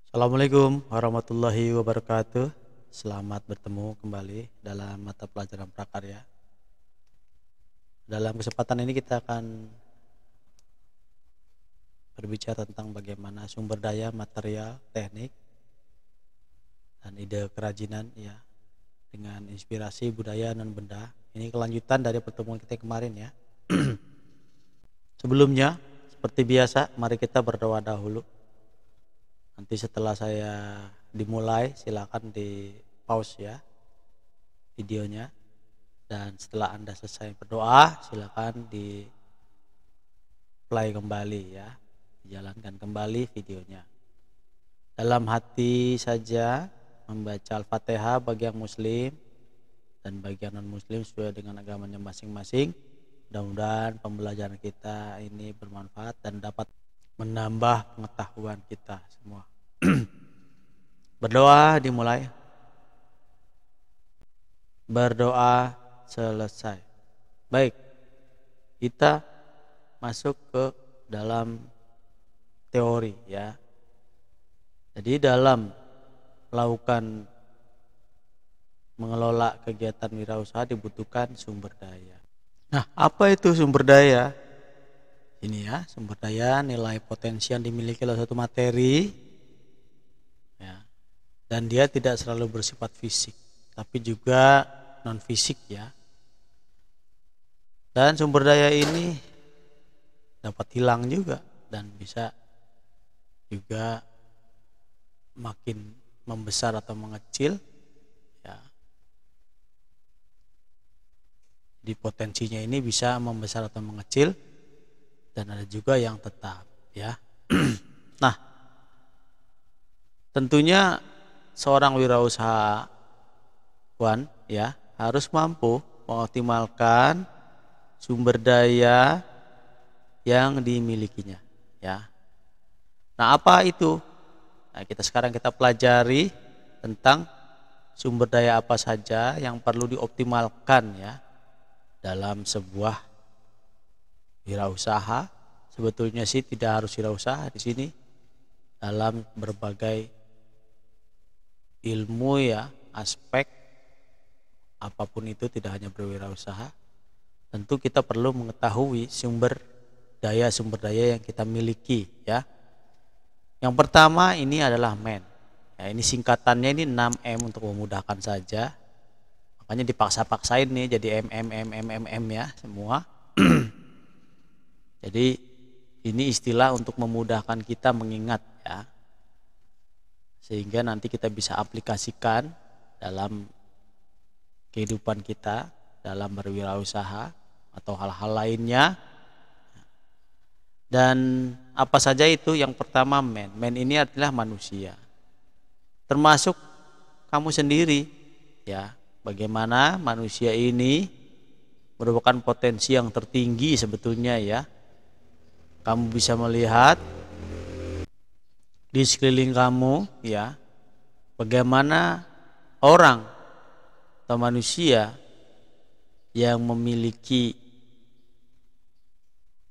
Assalamualaikum warahmatullahi wabarakatuh. Selamat bertemu kembali dalam mata pelajaran prakarya. Dalam kesempatan ini kita akan berbicara tentang bagaimana sumber daya, material, teknik, dan ide kerajinan ya dengan inspirasi budaya non benda. Ini kelanjutan dari pertemuan kita kemarin ya. Sebelumnya, seperti biasa, mari kita berdoa dahulu. Nanti setelah saya dimulai, silakan di pause ya videonya. Dan setelah Anda selesai berdoa, silakan di play kembali ya. Dijalankan kembali videonya. Dalam hati saja membaca Al-Fatihah bagi yang muslim dan bagi yang non-muslim sesuai dengan agamanya masing-masing. Mudah-mudahan pembelajaran kita ini bermanfaat dan dapat menambah pengetahuan kita semua. Berdoa dimulai. Berdoa selesai. Baik, kita masuk ke dalam teori ya. Jadi dalam melakukan mengelola kegiatan wirausaha dibutuhkan sumber daya. Nah, apa itu sumber daya? Ini ya, sumber daya nilai potensi yang dimiliki oleh suatu materi ya. Dan dia tidak selalu bersifat fisik, tapi juga non fisik ya. Dan sumber daya ini dapat hilang juga dan bisa juga makin membesar atau mengecil ya. Di potensinya ini bisa membesar atau mengecil dan ada juga yang tetap ya. Nah, tentunya seorang wirausahawan ya harus mampu mengoptimalkan sumber daya yang dimilikinya ya. Nah, apa itu? Nah, kita pelajari tentang sumber daya apa saja yang perlu dioptimalkan ya dalam sebuah wirausaha. Sebetulnya sih tidak harus wirausaha di sini, dalam berbagai ilmu ya, aspek apapun itu, tidak hanya berwirausaha. Tentu kita perlu mengetahui sumber daya yang kita miliki ya. Yang pertama ini adalah man. Ya, ini singkatannya ini 6M untuk memudahkan saja. Makanya dipaksa-paksain nih jadi MM ya semua. Jadi ini istilah untuk memudahkan kita mengingat ya. Sehingga nanti kita bisa aplikasikan dalam kehidupan kita, dalam berwirausaha atau hal-hal lainnya. Dan apa saja itu? Yang pertama man. Man ini adalah manusia. Termasuk kamu sendiri ya. Bagaimana manusia ini merupakan potensi yang tertinggi sebetulnya ya. Kamu bisa melihat di sekeliling kamu ya, bagaimana orang atau manusia yang memiliki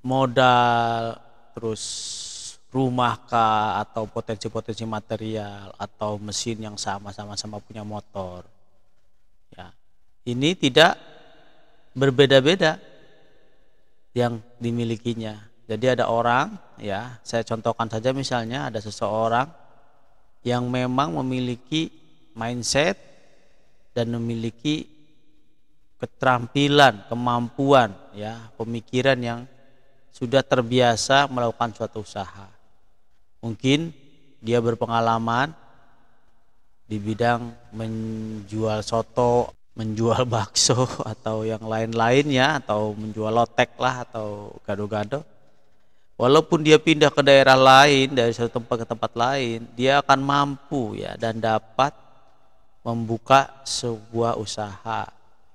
modal, terus rumah kah, atau potensi-potensi material, atau mesin yang sama-sama punya motor ya, ini tidak berbeda-beda yang dimilikinya. Jadi ada orang ya, saya contohkan saja, misalnya ada seseorang yang memang memiliki mindset dan memiliki keterampilan, kemampuan ya, pemikiran yang sudah terbiasa melakukan suatu usaha. Mungkin dia berpengalaman di bidang menjual soto, menjual bakso atau yang lain-lainnya, atau menjual lotek lah atau gado-gado. Walaupun dia pindah ke daerah lain, dari satu tempat ke tempat lain, dia akan mampu ya dan dapat membuka sebuah usaha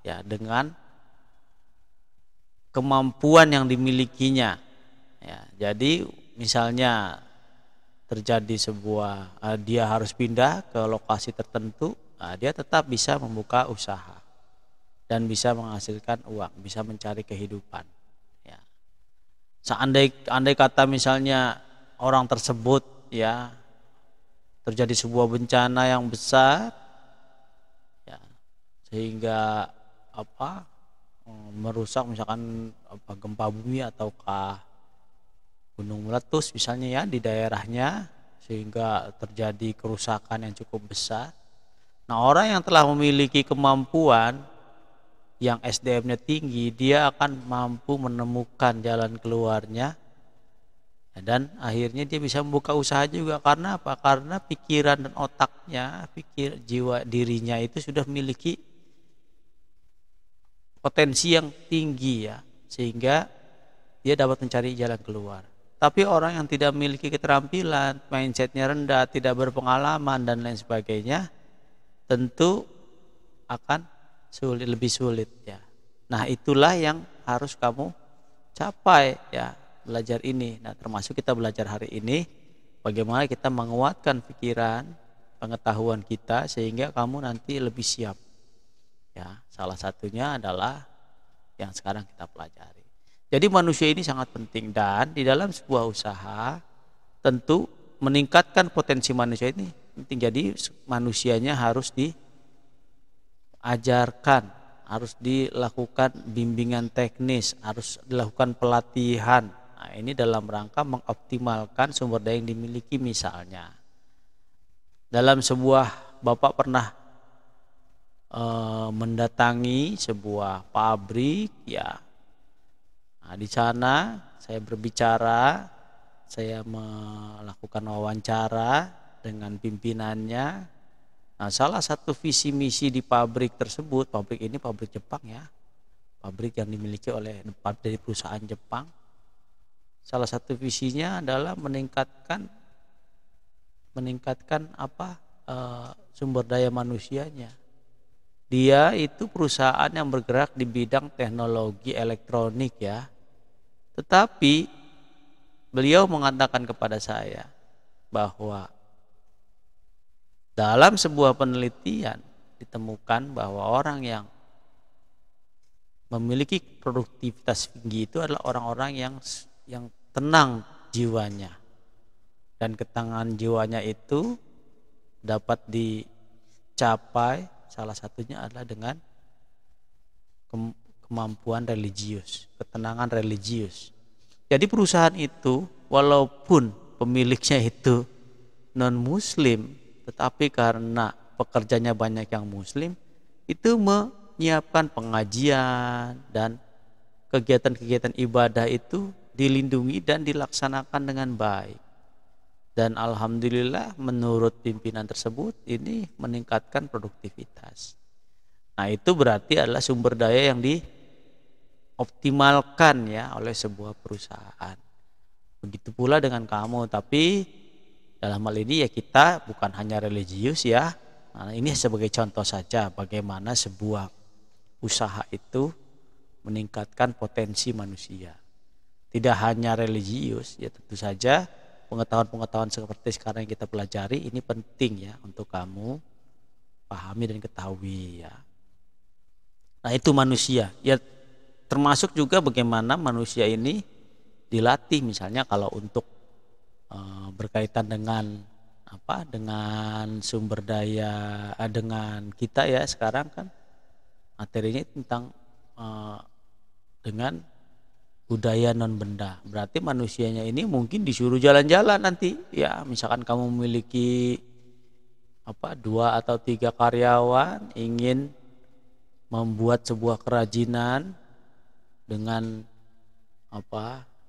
ya dengan kemampuan yang dimilikinya ya. Jadi misalnya terjadi sebuah dia harus pindah ke lokasi tertentu, dia tetap bisa membuka usaha dan bisa menghasilkan uang, bisa mencari kehidupan ya. Andai kata misalnya orang tersebut ya terjadi sebuah bencana yang besar, ya, sehingga apa merusak misalkan gempa bumi ataukah gunung meletus misalnya ya di daerahnya, sehingga terjadi kerusakan yang cukup besar. Nah, orang yang telah memiliki kemampuan yang SDM-nya tinggi, dia akan mampu menemukan jalan keluarnya, dan akhirnya dia bisa membuka usaha juga. Karena apa? Karena pikiran dan otaknya, jiwa dirinya itu sudah memiliki potensi yang tinggi ya, sehingga dia dapat mencari jalan keluar. Tapi orang yang tidak memiliki keterampilan, mindsetnya rendah, tidak berpengalaman dan lain sebagainya, tentu akan lebih sulit ya. Nah, itulah yang harus kamu capai ya, belajar ini. Nah, termasuk kita belajar hari ini bagaimana kita menguatkan pikiran, pengetahuan kita sehingga kamu nanti lebih siap. Ya, salah satunya adalah yang sekarang kita pelajari. Jadi manusia ini sangat penting, dan di dalam sebuah usaha tentu meningkatkan potensi manusia ini penting. Jadi manusianya harus diajarkan, harus dilakukan bimbingan teknis, harus dilakukan pelatihan. Nah, ini dalam rangka mengoptimalkan sumber daya yang dimiliki. Misalnya dalam sebuah, Bapak pernah mendatangi sebuah pabrik ya. Nah, di sana saya berbicara, saya melakukan wawancara dengan pimpinannya. Nah, salah satu visi misi di pabrik tersebut, pabrik ini pabrik Jepang ya, pabrik yang dimiliki oleh dari perusahaan Jepang. Salah satu visinya adalah meningkatkan sumber daya manusianya. Dia itu perusahaan yang bergerak di bidang teknologi elektronik ya. Tetapi beliau mengatakan kepada saya bahwa dalam sebuah penelitian ditemukan bahwa orang yang memiliki produktivitas tinggi itu adalah orang-orang yang tenang jiwanya. Dan ketenangan jiwanya itu dapat dicapai salah satunya adalah dengan kemampuan religius, ketenangan religius. Jadi perusahaan itu walaupun pemiliknya itu non muslim, tetapi karena pekerjanya banyak yang muslim, itu menyiapkan pengajian dan kegiatan-kegiatan ibadah itu dilindungi dan dilaksanakan dengan baik. Dan alhamdulillah menurut pimpinan tersebut ini meningkatkan produktivitas. Nah, itu berarti adalah sumber daya yang dioptimalkan ya oleh sebuah perusahaan. Begitu pula dengan kamu, tapi dalam hal ini ya kita bukan hanya religius ya. Nah, ini sebagai contoh saja bagaimana sebuah usaha itu meningkatkan potensi manusia. Tidak hanya religius ya, tentu saja pengetahuan-pengetahuan seperti sekarang yang kita pelajari ini penting ya untuk kamu pahami dan ketahui ya. Nah, itu manusia ya, termasuk juga bagaimana manusia ini dilatih, misalnya kalau untuk berkaitan dengan dengan sumber daya, dengan kita ya sekarang kan materinya tentang dengan budaya non benda. Berarti manusianya ini mungkin disuruh jalan-jalan nanti ya, misalkan kamu memiliki 2 atau 3 karyawan, ingin membuat sebuah kerajinan dengan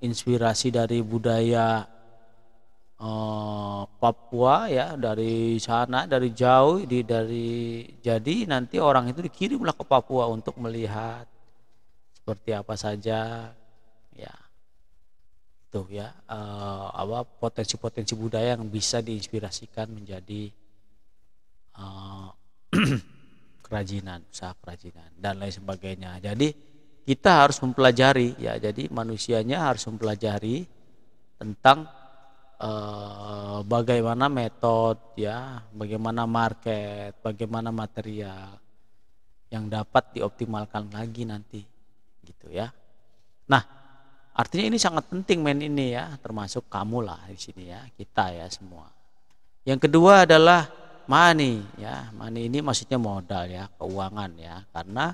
inspirasi dari budaya Papua ya, dari sana, dari jauh, jadi nanti orang itu dikirimlah ke Papua untuk melihat seperti apa saja ya, itu ya potensi-potensi budaya yang bisa diinspirasikan menjadi kerajinan, usaha kerajinan dan lain sebagainya. Jadi kita harus mempelajari ya, jadi manusianya harus mempelajari tentang bagaimana metode ya, bagaimana market, bagaimana material yang dapat dioptimalkan lagi nanti gitu ya. Nah, artinya ini sangat penting ini ya, termasuk kamu lah di sini ya, kita ya semua. Yang kedua adalah money ya. Money ini maksudnya modal ya, keuangan ya. Karena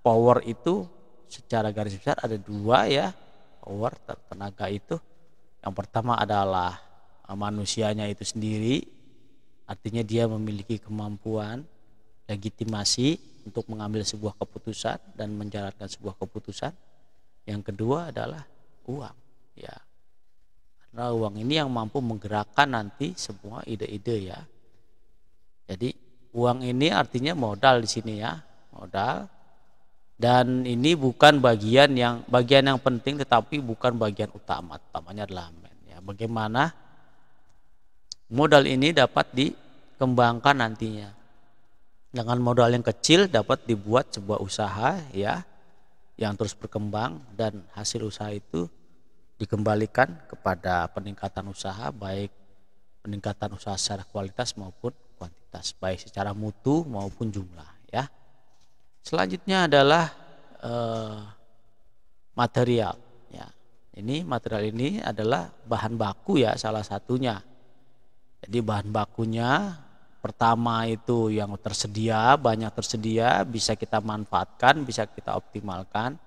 power itu secara garis besar ada dua ya. Power tenaga itu yang pertama adalah manusianya itu sendiri, artinya dia memiliki kemampuan, legitimasi untuk mengambil sebuah keputusan dan menjalankan sebuah keputusan. Yang kedua adalah uang ya, karena uang ini yang mampu menggerakkan nanti semua ide-ide ya. Jadi uang ini artinya modal di sini ya, modal. Dan ini bukan bagian yang penting, tetapi bukan bagian utama. Utamanya adalah ya, bagaimana modal ini dapat dikembangkan nantinya. Dengan modal yang kecil dapat dibuat sebuah usaha ya, yang terus berkembang, dan hasil usaha itu dikembalikan kepada peningkatan usaha, baik peningkatan usaha secara kualitas maupun kuantitas, baik secara mutu maupun jumlah ya. Selanjutnya adalah material ya. Ini material ini adalah bahan baku ya, salah satunya. Jadi bahan bakunya pertama itu yang tersedia, banyak tersedia, bisa kita manfaatkan, bisa kita optimalkan.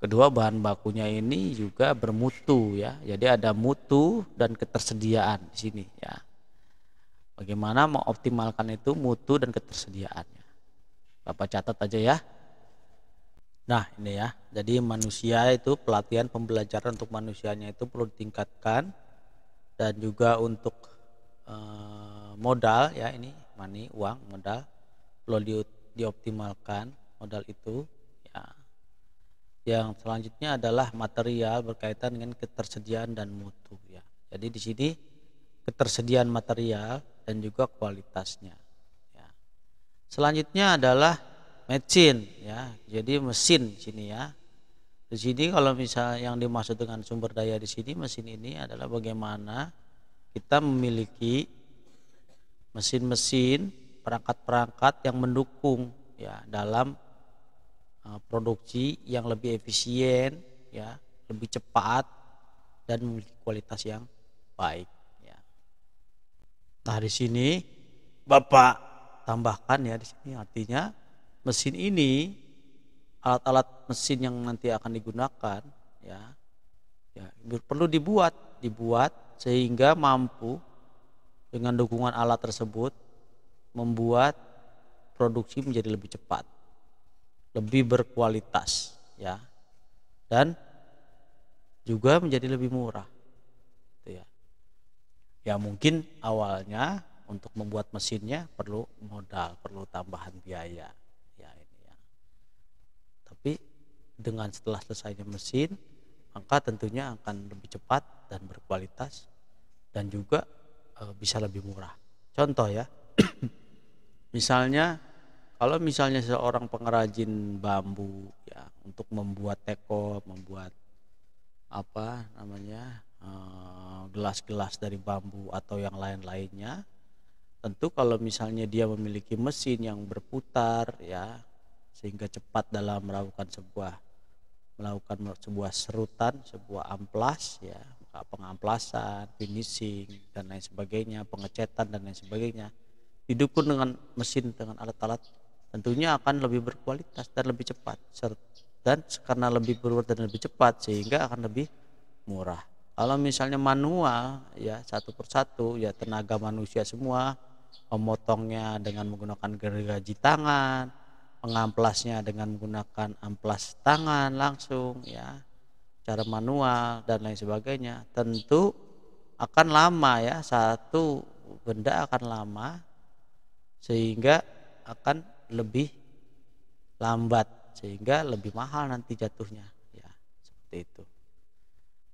Kedua, bahan bakunya ini juga bermutu ya. Jadi ada mutu dan ketersediaan di sini ya. Bagaimana mengoptimalkan itu mutu dan ketersediaannya. Bapak catat aja ya. Nah ini ya, jadi manusia itu pelatihan pembelajaran untuk manusianya itu perlu ditingkatkan, dan juga untuk modal ya, ini money, uang, modal perlu dioptimalkan modal itu ya. Yang selanjutnya adalah material berkaitan dengan ketersediaan dan mutu ya. Jadi di sini ketersediaan material dan juga kualitasnya ya. Selanjutnya adalah mesin ya, jadi mesin di sini ya. Di sini kalau misalnya yang dimaksud dengan sumber daya di sini, mesin ini adalah bagaimana kita memiliki mesin-mesin, perangkat-perangkat yang mendukung ya dalam produksi yang lebih efisien ya, lebih cepat, dan memiliki kualitas yang baik ya. Nah di sini Bapak tambahkan ya, di sini artinya mesin ini, alat-alat mesin yang nanti akan digunakan ya, perlu dibuat sehingga mampu dengan dukungan alat tersebut membuat produksi menjadi lebih cepat, lebih berkualitas ya, dan juga menjadi lebih murah gitu ya. Ya mungkin awalnya untuk membuat mesinnya perlu modal, perlu tambahan biaya ya ini ya. Tapi dengan setelah selesainya mesin, maka tentunya akan lebih cepat dan berkualitas, dan juga bisa lebih murah. Contoh ya, misalnya kalau misalnya seorang pengrajin bambu ya, untuk membuat teko, membuat apa namanya gelas-gelas dari bambu atau yang lain-lainnya, tentu kalau misalnya dia memiliki mesin yang berputar ya, sehingga cepat dalam melakukan sebuah serutan, sebuah amplas ya, pengamplasan, finishing dan lain sebagainya, pengecetan dan lain sebagainya, didukung dengan mesin, dengan alat-alat, tentunya akan lebih berkualitas dan lebih cepat, dan karena lebih berkualitas dan lebih cepat sehingga akan lebih murah. Kalau misalnya manual ya, satu persatu ya, tenaga manusia semua, memotongnya dengan menggunakan gergaji tangan, pengamplasnya dengan menggunakan amplas tangan langsung ya, cara manual dan lain sebagainya, tentu akan lama ya, satu benda akan lama sehingga akan lebih lambat, sehingga lebih mahal nanti jatuhnya ya, seperti itu.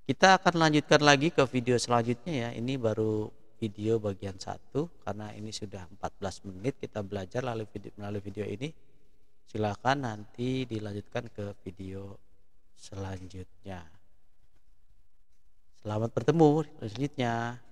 Kita akan lanjutkan lagi ke video selanjutnya ya. Ini baru video bagian 1 karena ini sudah 14 menit kita belajar melalui video ini. Silakan nanti dilanjutkan ke video selanjutnya. Selamat bertemu selanjutnya.